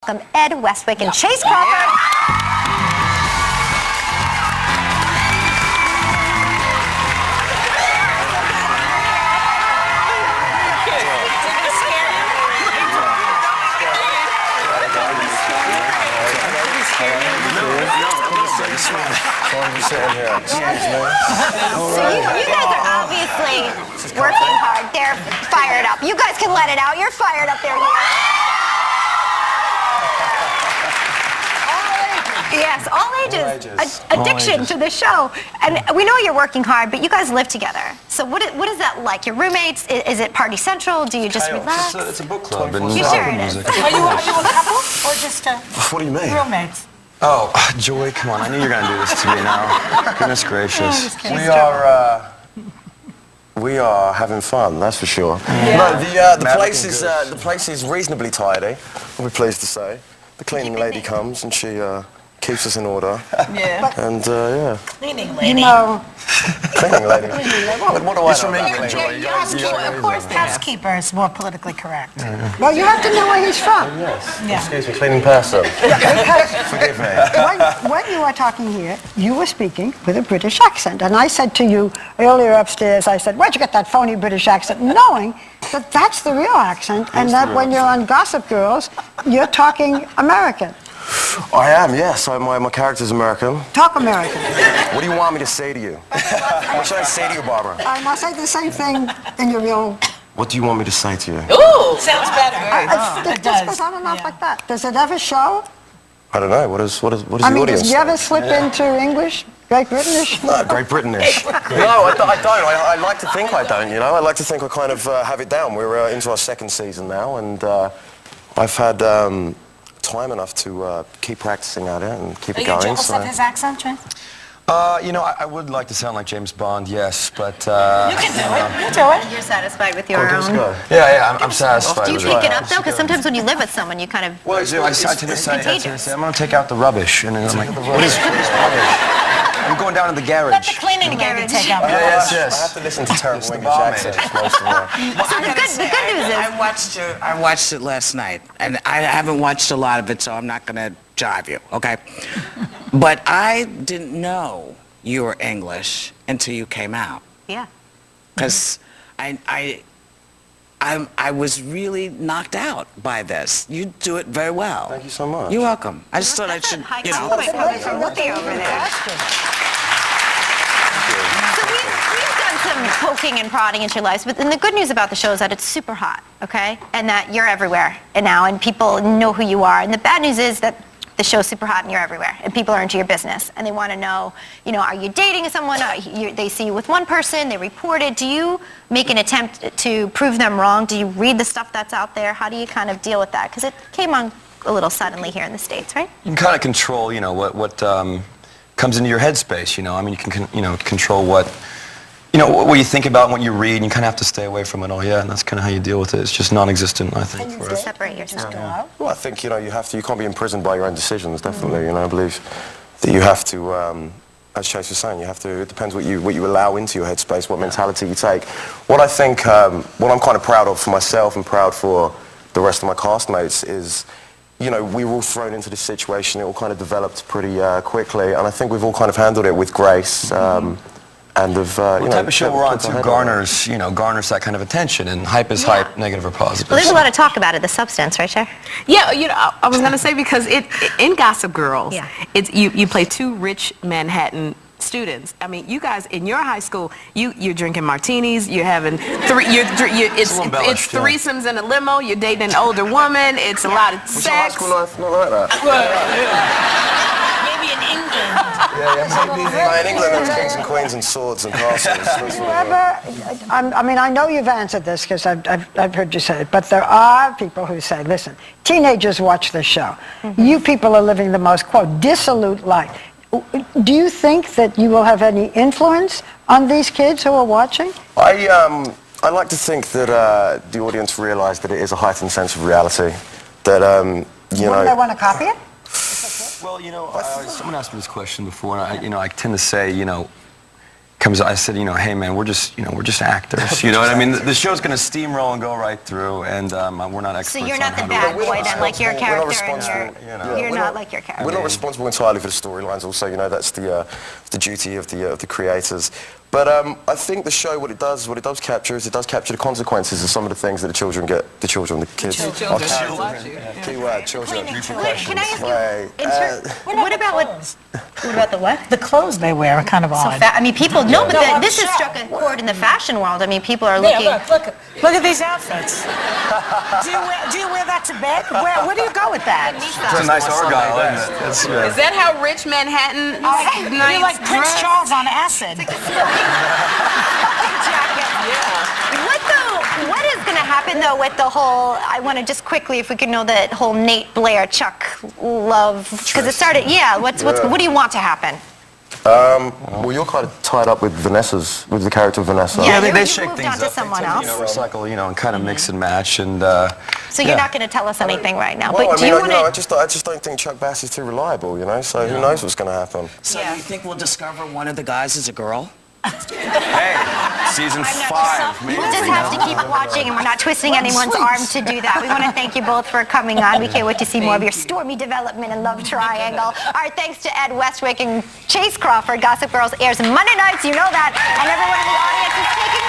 Welcome Ed Westwick and Chace Crawford. So you guys are obviously working hard. They're fired up. You guys can let it out. You're fired up there. Yes, all ages. Addiction to the show. And we know you're working hard, but you guys live together. So what is that like? Your roommates? Is it party central? Do you just relax? It's a book club. You sure it is? Are you a couple or just What do you mean? roommates? Oh, Joy, come on. I knew you were going to do this to me now. Goodness gracious. We are having fun, that's for sure. Yeah. No, the place is reasonably tidy, I'll be pleased to say. The cleaning lady comes and she keeps us in order. Yeah. And yeah. Cleaning lady. Cleaning lady. What do I He's from England, Joy. Of course, housekeeper is more politically correct. Well, you have to know where he's from. Yes. Yeah. Excuse me, cleaning person. Forgive me. When you were talking here, you were speaking with a British accent. And I said to you earlier upstairs, I said, where'd you get that phony British accent? Knowing that that's the real accent and that when you're on Gossip Girls, you're talking American. I am, yes. My character's American. Talk American. What do you want me to say to you? What should I say to you, Barbara? I must say the same thing in your real... What do you want me to say to you? Ooh, sounds better. It does. I don't know like that. Does it ever show? I don't know. What is the I mean, audience do you ever slip into English? Great British? No, Great British. No, I don't. I like to think I don't, you know. I like to think I kind of have it down. We're into our second season now, and I've had time enough to keep practicing at it and keep it going. Are you jealous of his accent, Chace? You know, I would like to sound like James Bond, yes, but... You can do it. You do it. You're satisfied with your own. Yeah, I'm satisfied Do you with pick it. it up though? Because sometimes when you live with someone, you kind of. Well, I do. I tend to say, I'm going to take out the rubbish. And then I'm like, what is rubbish? I'm going down to the garage. Let the cleaning lady take out the Yes, I yes. have to listen to terrible English bomb accents most of the time. So the good news is. I watched it last night, and I haven't watched a lot of it, so I'm not going to jive you, okay? But I didn't know you were English until you came out. Yeah. Because I was really knocked out by this. You do it very well. Thank you so much. You're welcome. I just thought I should, you know. Coming from Whoopi over there. So we've done some poking and prodding into your lives, but then the good news about the show is that it's super hot, okay? And that you're everywhere and now, and people know who you are. And the bad news is that the show's super hot and you're everywhere, and people are into your business, and they want to know, you know, are you dating someone? They see you with one person, they report it. Do you make an attempt to prove them wrong? Do you read the stuff that's out there? How do you kind of deal with that? Because it came on a little suddenly here in the States, right? You can kind of control, you know, what comes into your headspace, you know. I mean, you can, you know, control what you think about and what you read, and you kind of have to stay away from it all, yeah, and that's kind of how you deal with it. It's just non-existent, I think. And to separate yourself. Well, I think, you know, you can't be imprisoned by your own decisions, definitely. You know, I believe that you have to, as Chace was saying, it depends what you allow into your headspace, what mentality you take. What I think, what I'm kind of proud of for myself and proud for the rest of my castmates is, you know, we were all thrown into this situation. It all kind of developed pretty quickly, and I think we've all kind of handled it with grace. And of, what type of show we're on to garners that kind of attention, and hype is hype, negative or positive. Well, there's a lot of talk about it, the substance, right, Cher? Yeah, you know, I was going to say, because in Gossip Girls, Yeah. it's you play two rich Manhattan students. I mean, you guys in your high school, you're drinking martinis, you're having it's embellished, yeah. threesomes in a limo, you're dating an older woman, it's a lot of Was your high sex. school life not like that? Maybe in England. Yeah, in England there's kings and queens and swords and castles. I mean, I know you've answered this because I've heard you say it, but there are people who say, listen, teenagers watch this show. You people are living the most, quote, dissolute life. Do you think that you will have any influence on these kids who are watching? I like to think that the audience realise that it is a heightened sense of reality. That, you know... Wouldn't they want to copy it? Well, you know, someone asked me this question before, and I tend to say, you know, comes, I said, hey man, we're just actors. You know what I mean? The show's going to steamroll and go right through, and we're not experts. So you're not the on bad how to boy then, like your character, responsible, you're not like your character. We're not responsible entirely for the storylines. Also, that's the duty of the creators. But I think the show, what it does capture is it does capture the consequences of some of the things that the kids. Children. Key word, children. Can I ask you, what about the what? The clothes they wear are kind of odd. I mean, people, No, I'm this has sure. struck a chord in the fashion world. I mean, people are Yeah, looking. look at these outfits. Do you wear that to bed? Where do you go with that? It's a nice Argyle, isn't it? Is that how rich Manhattan You're like Prince Charles on acid. What is going to happen though with the whole? I want to just quickly, if we could know that whole Nate Blair Chuck love, because it started. Yeah. What do you want to happen? Well, you're kind of tied up with with the character of Vanessa. Yeah, they you've shake moved things on to up. someone They tend to, else. recycle, and kind of mix and match, and. So you're not going to tell us anything right now, Well, but I do mean, you want I to? just don't think Chuck Bass is too reliable, So who knows what's going to happen? So you think we'll discover one of the guys is a girl? Hey, season 5. Maybe, We'll just have to keep watching, and we're not twisting anyone's arm to do that. We want to thank you both for coming on. We can't wait to see more of your stormy development and love triangle. Our thanks to Ed Westwick and Chace Crawford. Gossip Girls airs Monday nights, you know that, and everyone in the audience is taking